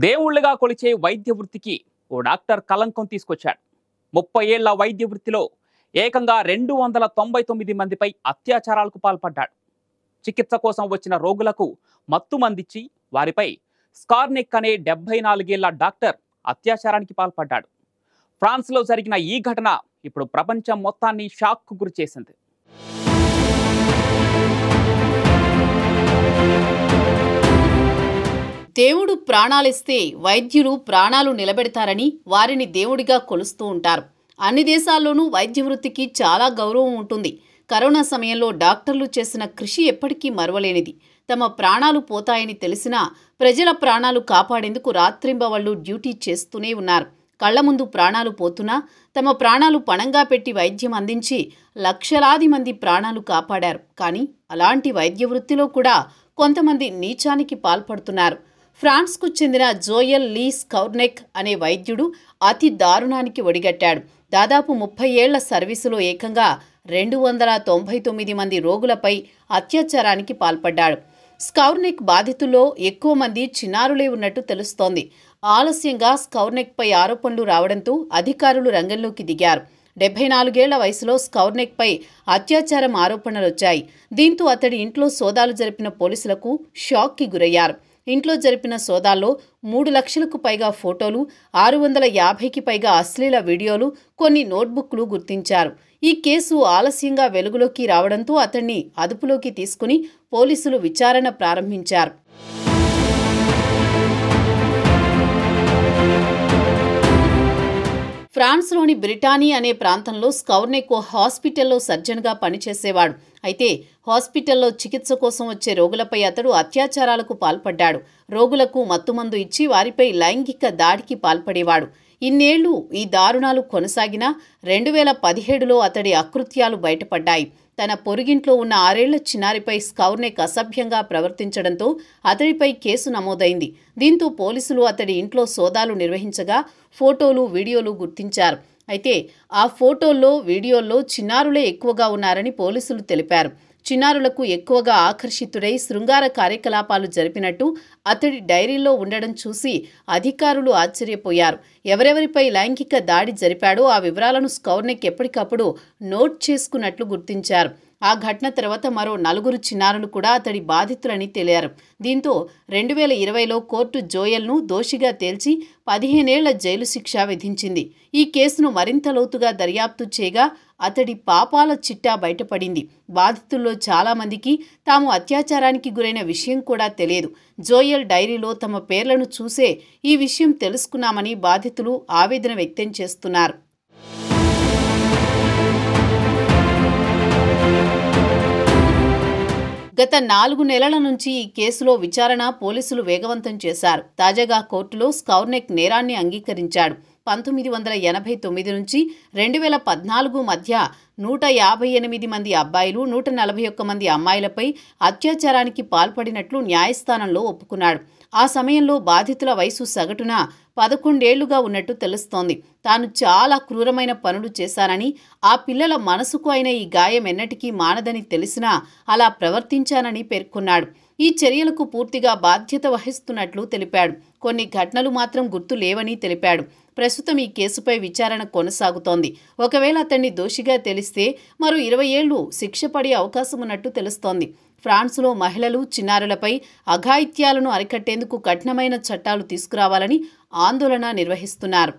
దేవుళ్ళుగా కొలిచే వైద్య వృత్తికి ఓ డాక్టర్ కలంకం తీసుకొచ్చాడు. 30 ఏళ్ల వైద్య వృత్తిలో ఏకంగా 299 మందిపై అత్యాచారాలకు పాల్పడ్డాడు. చికిత్స కోసం వచ్చిన రోగులకు మత్తు మందిచ్చి వారిపై స్కార్నెక్ అనే 74 ఏళ్ల డాక్టర్ అత్యాచారానికి పాల్పడ్డాడు. ఫ్రాన్స్లో జరిగిన ఈ ఘటన ఇప్పుడు ప్రపంచం మొత్తాన్ని షాక్కు గురిచేసింది. దేవుడు ప్రాణాలిస్తే వైద్యులు ప్రాణాలు నిలబెడతారని వారిని దేవుడిగా కొలుస్తూ ఉంటారు. అన్ని దేశాల్లోనూ వైద్య వృత్తికి చాలా గౌరవం ఉంటుంది. కరోనా సమయంలో డాక్టర్లు చేసిన కృషి ఎప్పటికీ మరువలేనిది. తమ ప్రాణాలు పోతాయని తెలిసినా ప్రజల ప్రాణాలు కాపాడేందుకు రాత్రింబవళ్లు డ్యూటీ చేస్తూనే ఉన్నారు. కళ్ల ముందు ప్రాణాలు పోతున్నా తమ ప్రాణాలు పణంగా పెట్టి వైద్యం అందించి లక్షలాది మంది ప్రాణాలు కాపాడారు. కానీ అలాంటి వైద్య వృత్తిలో కూడా కొంతమంది నీచానికి పాల్పడుతున్నారు. ఫ్రాన్స్కు చెందిన జోయల్ లీ స్కౌర్నెక్ అనే వైద్యుడు అతి దారుణానికి ఒడిగట్టాడు. దాదాపు 30 ఏళ్ల సర్వీసులో ఏకంగా 299 మంది రోగులపై అత్యాచారానికి పాల్పడ్డాడు. స్కౌర్నెక్ బాధితుల్లో ఎక్కువ మంది చిన్నారులే ఉన్నట్టు తెలుస్తోంది. ఆలస్యంగా స్కౌర్నెక్పై ఆరోపణలు రావడంతో అధికారులు రంగంలోకి దిగారు. 74 ఏళ్ల వయసులో స్కౌర్నెక్పై అత్యాచారం ఆరోపణలొచ్చాయి. దీంతో అతడి ఇంట్లో సోదాలు జరిపిన పోలీసులకు షాక్కి గురయ్యారు. ఇంట్లో జరిపిన సోదాల్లో 3 లక్షలకు పైగా ఫోటోలు, 650కి పైగా అశ్లీల వీడియోలు, కొన్ని నోట్బుక్లు గుర్తించారు. ఈ కేసు ఆలస్యంగా వెలుగులోకి రావడంతో అతన్ని అదుపులోకి తీసుకుని పోలీసులు విచారణ ప్రారంభించారు. ఫ్రాన్స్లోని బ్రిటానీ అనే ప్రాంతంలో స్కౌర్నెక్ ఓ హాస్పిటల్లో సర్జన్గా పనిచేసేవాడు. అయితే హాస్పిటల్లో చికిత్స కోసం వచ్చే రోగులపై అతడు అత్యాచారాలకు పాల్పడ్డాడు. రోగులకు మత్తుమందు ఇచ్చి వారిపై లైంగిక దాడికి పాల్పడేవాడు. ఇన్నేళ్లు ఈ దారుణాలు కొనసాగినా 2017లో అతడి అకృత్యాలు బయటపడ్డాయి. తన పొరుగింట్లో ఉన్న 6 ఏళ్ల చిన్నారిపై స్కౌర్నెక్ అసభ్యంగా ప్రవర్తించడంతో అతడిపై కేసు నమోదైంది. దీంతో పోలీసులు అతడి ఇంట్లో సోదాలు నిర్వహించగా ఫోటోలు, వీడియోలు గుర్తించారు. అయితే ఆ ఫోటోల్లో, వీడియోల్లో చిన్నారులే ఎక్కువగా ఉన్నారని పోలీసులు తెలిపారు. చిన్నారులకు ఎక్కువగా ఆకర్షితుడై శృంగార కార్యకలాపాలు జరిపినట్టు అతడి డైరీలో ఉండడం చూసి అధికారులు ఆశ్చర్యపోయారు. ఎవరెవరిపై లైంగిక దాడి జరిపాడో ఆ వివరాలను స్కౌర్నెక్ ఎప్పటికప్పుడు నోట్ చేసుకున్నట్లు గుర్తించారు. ఆ ఘటన తర్వాత మరో 4 చిన్నారులు కూడా అతడి బాధితులని తేలారు. దీంతో 2020లో కోర్టు జోయల్ను దోషిగా తేల్చి 15 ఏళ్ల జైలు శిక్ష విధించింది. ఈ కేసును మరింత లోతుగా దర్యాప్తు చేయగా అతడి పాపాల చిట్టా బయటపడింది. బాధితుల్లో చాలా మందికి తాము అత్యాచారానికి గురైన విషయం కూడా తెలియదు. జోయల్ డైరీలో తమ పేర్లను చూసే ఈ విషయం తెలుసుకున్నామని బాధితులు ఆవేదన వ్యక్తం చేస్తున్నారు. గత 4 నెలల నుంచి ఈ కేసులో విచారణ పోలీసులు వేగవంతం చేశారు. తాజాగా కోర్టులో స్కౌర్నెక్ నేరాన్ని అంగీకరించాడు. 1989 నుంచి 2014 మధ్య 158 మంది అబ్బాయిలు, 141 మంది అమ్మాయిలపై అత్యాచారానికి పాల్పడినట్లు న్యాయస్థానంలో ఒప్పుకున్నాడు. ఆ సమయంలో బాధితుల వయసు సగటున 11 ఏళ్లుగా ఉన్నట్టు తెలుస్తోంది. తాను చాలా క్రూరమైన పనులు చేశానని, ఆ పిల్లల మనసుకు అయిన ఈ గాయం ఎన్నటికీ మానదని తెలిసినా అలా ప్రవర్తించానని పేర్కొన్నాడు. ఈ చర్యలకు పూర్తిగా బాధ్యత వహిస్తున్నట్లు తెలిపాడు. కొన్ని ఘటనలు మాత్రం గుర్తు లేవని తెలిపాడు. ప్రస్తుతం ఈ కేసుపై విచారణ కొనసాగుతోంది. ఒకవేళ అతన్ని దోషిగా తెలిస్తే మరో 20 ఏళ్లు శిక్ష పడే అవకాశం ఉన్నట్టు తెలుస్తోంది. ఫ్రాన్స్లో మహిళలు, చిన్నారులపై అఘాయిత్యాలను అరికట్టేందుకు కఠినమైన చట్టాలు తీసుకురావాలని ఆందోళన నిర్వహిస్తున్నారు.